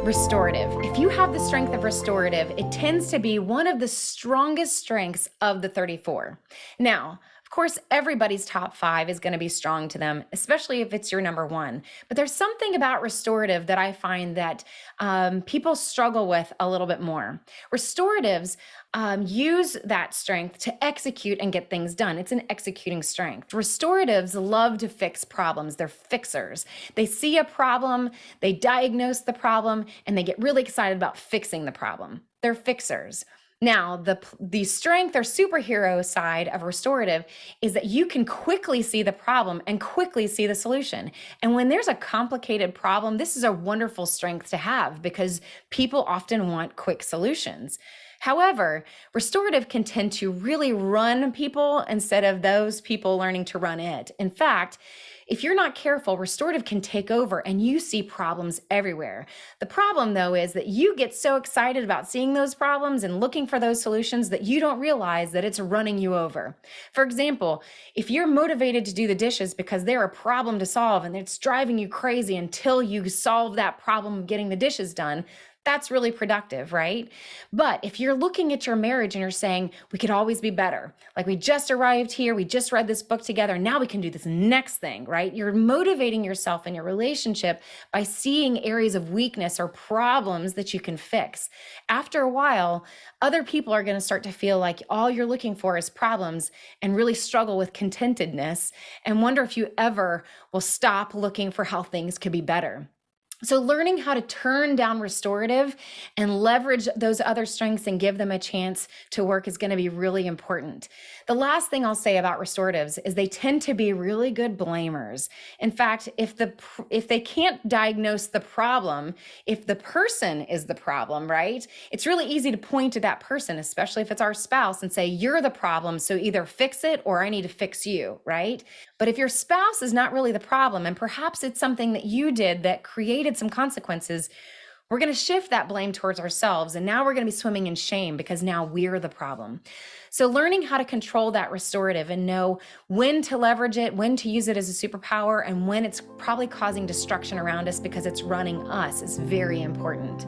Restorative. If you have the strength of restorative, it tends to be one of the strongest strengths of the 34. Now, of course, everybody's top 5 is going to be strong to them, especially if it's your number 1. But there's something about restorative that I find that people struggle with a little bit more. Restoratives use that strength to execute and get things done. It's an executing strength. Restoratives love to fix problems. They're fixers. They see a problem, they diagnose the problem, and they get really excited about fixing the problem. They're fixers. Now, the strength or superhero side of restorative is that you can quickly see the problem and quickly see the solution. And when there's a complicated problem, this is a wonderful strength to have because people often want quick solutions. However, restorative can tend to really run people instead of those people learning to run it. In fact, if you're not careful, restorative can take over and you see problems everywhere. The problem, though, is that you get so excited about seeing those problems and looking for those solutions that you don't realize that it's running you over. For example, if you're motivated to do the dishes because they're a problem to solve and it's driving you crazy until you solve that problem of getting the dishes done, that's really productive, right? But if you're looking at your marriage and you're saying, we could always be better, like we just arrived here, we just read this book together, now we can do this next thing, right? You're motivating yourself in your relationship by seeing areas of weakness or problems that you can fix. After a while, other people are going to start to feel like all you're looking for is problems and really struggle with contentedness and wonder if you ever will stop looking for how things could be better. So learning how to turn down restorative and leverage those other strengths and give them a chance to work is going to be really important. The last thing I'll say about restoratives is they tend to be really good blamers. In fact, if they can't diagnose the problem, if the person is the problem, right? It's really easy to point to that person, especially if it's our spouse, and say, you're the problem, so either fix it or I need to fix you, right? But if your spouse is not really the problem, and perhaps it's something that you did that created some consequences, we're going to shift that blame towards ourselves. And now we're going to be swimming in shame because now we're the problem. So learning how to control that restorative and know when to leverage it, when to use it as a superpower, and when it's probably causing destruction around us because it's running us is very important.